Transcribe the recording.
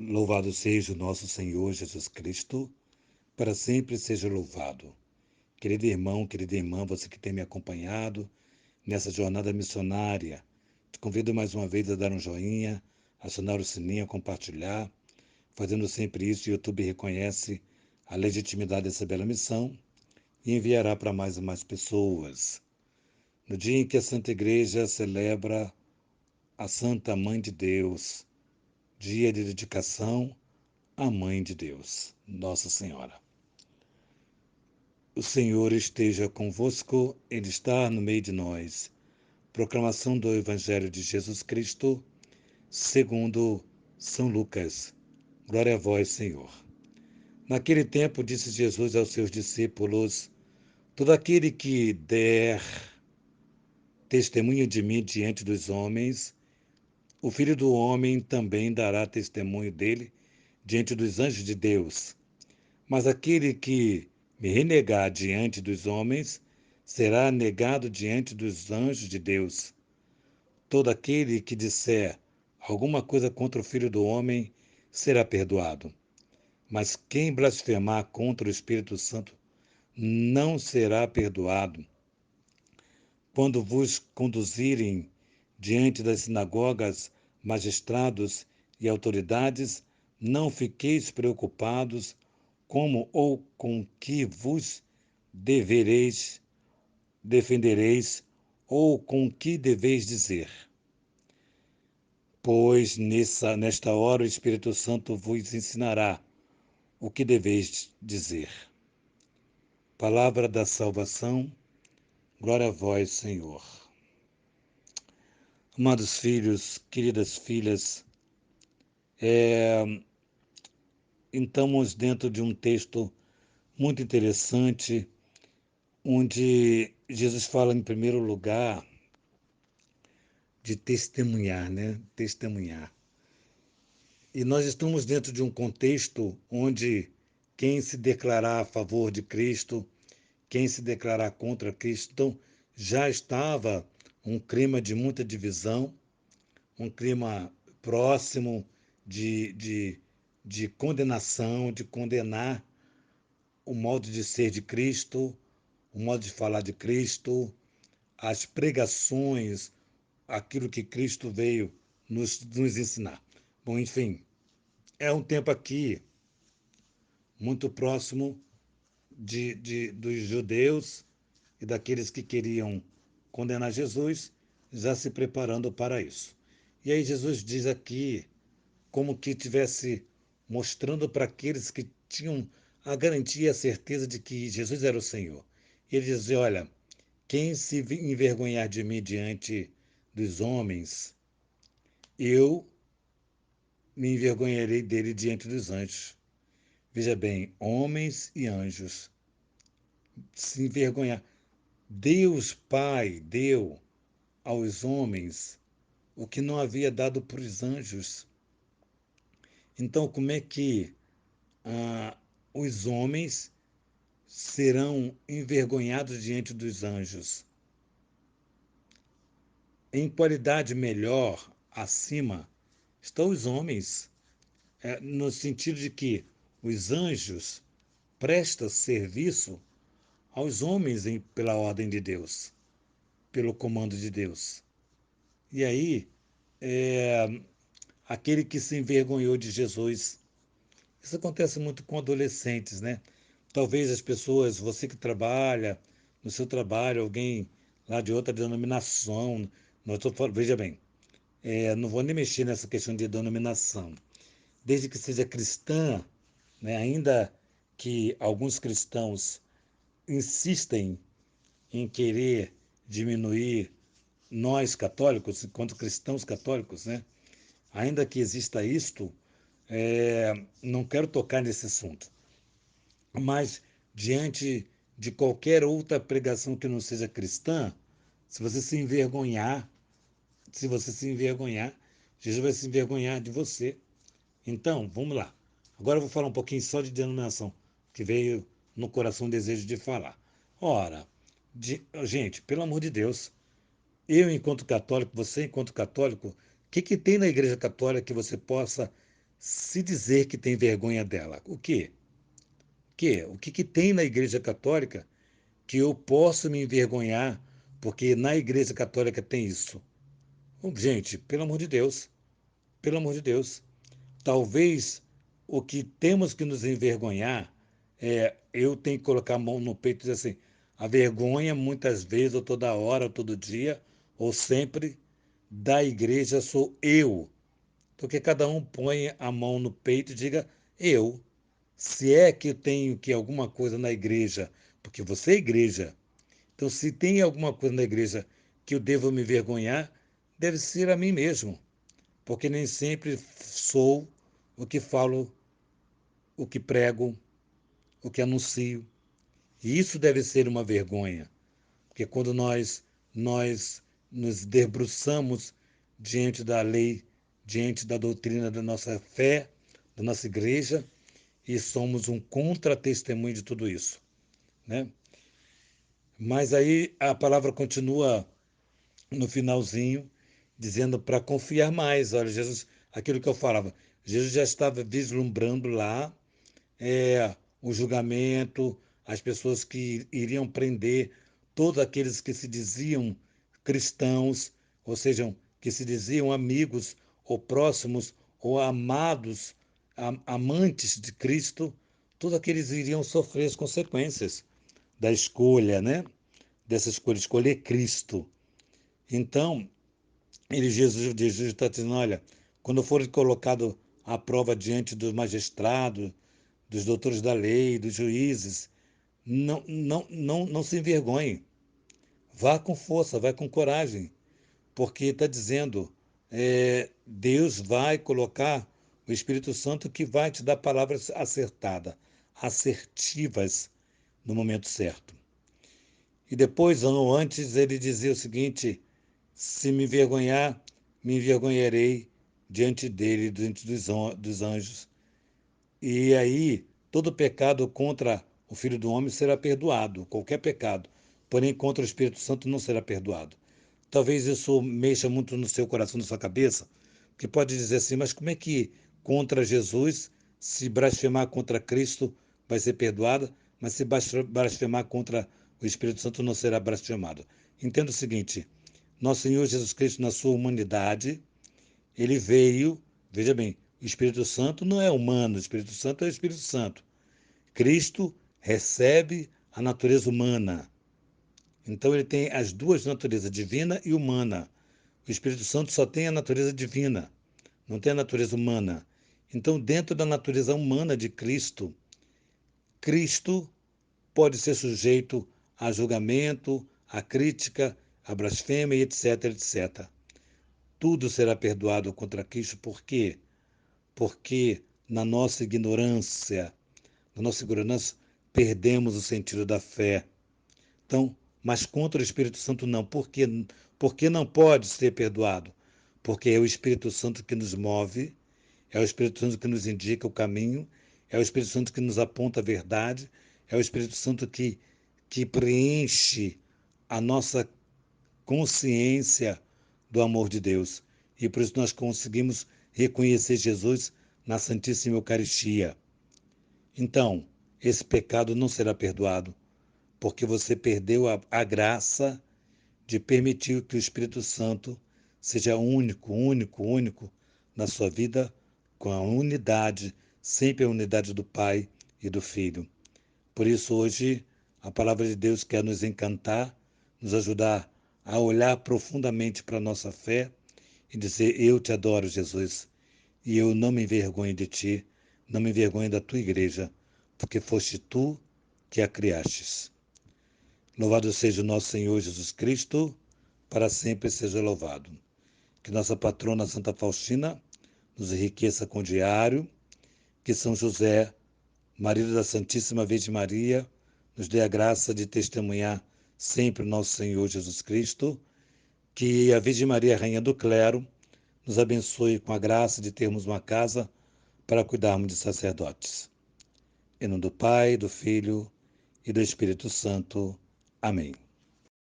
Louvado seja o nosso Senhor Jesus Cristo, para sempre seja louvado. Querido irmão, querida irmã, você que tem me acompanhado nessa jornada missionária, te convido mais uma vez a dar um joinha, acionar o sininho, a compartilhar. Fazendo sempre isso, o YouTube reconhece a legitimidade dessa bela missão e enviará para mais e mais pessoas. No dia em que a Santa Igreja celebra a Santa Mãe de Deus, dia de dedicação à Mãe de Deus, Nossa Senhora. O Senhor esteja convosco, Ele está no meio de nós. Proclamação do Evangelho de Jesus Cristo, segundo São Lucas. Glória a vós, Senhor. Naquele tempo, disse Jesus aos seus discípulos: todo aquele que der testemunho de mim diante dos homens, o Filho do Homem também dará testemunho dele diante dos anjos de Deus. Mas aquele que me renegar diante dos homens, será negado diante dos anjos de Deus. Todo aquele que disser alguma coisa contra o Filho do Homem será perdoado. Mas quem blasfemar contra o Espírito Santo não será perdoado. Quando vos conduzirem diante das sinagogas, magistrados e autoridades, não fiqueis preocupados como ou com que vos devereis, defendereis, ou com que deveis dizer. Pois nesta hora o Espírito Santo vos ensinará o que deveis dizer. Palavra da salvação, glória a vós, Senhor. Amados filhos, queridas filhas, estamos dentro de um texto muito interessante, onde Jesus fala, em primeiro lugar, de testemunhar, né? Testemunhar. E nós estamos dentro de um contexto onde quem se declarar a favor de Cristo, quem se declarar contra Cristo, então já estava um clima de muita divisão, um clima próximo de condenação, de condenar o modo de ser de Cristo, o modo de falar de Cristo, as pregações, aquilo que Cristo veio nos ensinar. Bom, enfim, é um tempo aqui muito próximo dos judeus e daqueles que queriam condenar Jesus, já se preparando para isso. E aí Jesus diz aqui, como que tivesse mostrando para aqueles que tinham a garantia e a certeza de que Jesus era o Senhor. Ele diz: olha, quem se envergonhar de mim diante dos homens, eu me envergonharei dele diante dos anjos. Veja bem, homens e anjos se envergonhar. Deus Pai deu aos homens o que não havia dado para os anjos. Então, como é que os homens serão envergonhados diante dos anjos? Em qualidade melhor, acima, estão os homens, no sentido de que os anjos prestam serviço aos homens pela ordem de Deus, pelo comando de Deus. E aí, aquele que se envergonhou de Jesus. Isso acontece muito com adolescentes, né? Talvez as pessoas, você que trabalha, no seu trabalho, alguém lá de outra denominação, veja bem, não vou nem mexer nessa questão de denominação. Desde que seja cristã, né, ainda que alguns cristãos insistem em querer diminuir nós católicos, enquanto cristãos católicos, né? Ainda que exista isto, não quero tocar nesse assunto. Mas, diante de qualquer outra pregação que não seja cristã, se você se envergonhar, Jesus vai se envergonhar de você. Então, vamos lá. Agora eu vou falar um pouquinho só de denominação, que veio no coração o desejo de falar. Ora, gente, pelo amor de Deus, eu enquanto católico, você enquanto católico, o que tem na Igreja Católica que você possa se dizer que tem vergonha dela. O quê? O que tem na Igreja Católica que eu posso me envergonhar porque na Igreja Católica tem isso? Gente, pelo amor de Deus, pelo amor de Deus. Talvez o que temos que nos envergonhar eu tenho que colocar a mão no peito e dizer assim, a vergonha muitas vezes, ou toda hora, ou todo dia, ou sempre, da igreja sou eu. Então que cada um ponha a mão no peito e diga eu. Se é que eu tenho que alguma coisa na igreja, porque você é igreja, então se tem alguma coisa na igreja que eu devo me vergonhar, deve ser a mim mesmo, porque nem sempre sou o que falo, o que prego, o que anuncio. E isso deve ser uma vergonha, porque quando nós nos debruçamos diante da lei, diante da doutrina da nossa fé, da nossa igreja, e somos um contra-testemunho de tudo isso, né? Mas aí a palavra continua no finalzinho, dizendo para confiar mais. Olha, Jesus, aquilo que eu falava, Jesus já estava vislumbrando lá o julgamento, as pessoas que iriam prender todos aqueles que se diziam cristãos, ou seja, que se diziam amigos ou próximos ou amados, amantes de Cristo, todos aqueles iriam sofrer as consequências da escolha, né? Dessa escolha, escolher Cristo. Então, Jesus está dizendo, olha, quando for colocado à prova diante dos magistrados, dos doutores da lei, dos juízes, não se envergonhe. Vá com força, vá com coragem, porque está dizendo, Deus vai colocar o Espírito Santo que vai te dar palavras acertadas, assertivas no momento certo. E depois, ano antes, ele dizia o seguinte, se me envergonhar, me envergonharei diante dele, diante dos anjos. E aí, todo pecado contra o Filho do Homem será perdoado, qualquer pecado. Porém, contra o Espírito Santo não será perdoado. Talvez isso mexa muito no seu coração, na sua cabeça, que pode dizer assim, mas como é que contra Jesus, se blasfemar contra Cristo, vai ser perdoada, mas se blasfemar contra o Espírito Santo não será blasfemado? Entenda o seguinte, nosso Senhor Jesus Cristo, na sua humanidade, ele veio, veja bem, o Espírito Santo não é humano, o Espírito Santo é o Espírito Santo. Cristo recebe a natureza humana. Então ele tem as duas naturezas, divina e humana. O Espírito Santo só tem a natureza divina, não tem a natureza humana. Então, dentro da natureza humana de Cristo, Cristo pode ser sujeito a julgamento, a crítica, a blasfêmia, etc, etc. Tudo será perdoado contra Cristo, por quê? Porque na nossa ignorância, perdemos o sentido da fé. Então, mas contra o Espírito Santo não. Por quê? Porque não pode ser perdoado. Porque é o Espírito Santo que nos move, é o Espírito Santo que nos indica o caminho, é o Espírito Santo que nos aponta a verdade, é o Espírito Santo que preenche a nossa consciência do amor de Deus. E por isso nós conseguimos reconhecer Jesus na Santíssima Eucaristia. Então, esse pecado não será perdoado, porque você perdeu a graça de permitir que o Espírito Santo seja único, único, único na sua vida, com a unidade, sempre a unidade do Pai e do Filho. Por isso, hoje, a palavra de Deus quer nos encantar, nos ajudar a olhar profundamente para a nossa fé e dizer, eu te adoro, Jesus, e eu não me envergonho de ti, não me envergonho da tua igreja, porque foste tu que a criastes. Louvado seja o nosso Senhor Jesus Cristo, para sempre seja louvado. Que nossa patrona Santa Faustina nos enriqueça com o diário, que São José, marido da Santíssima Virgem Maria, nos dê a graça de testemunhar sempre o nosso Senhor Jesus Cristo, que a Virgem Maria, Rainha do Clero, nos abençoe com a graça de termos uma casa para cuidarmos de sacerdotes. Em nome do Pai, do Filho e do Espírito Santo. Amém.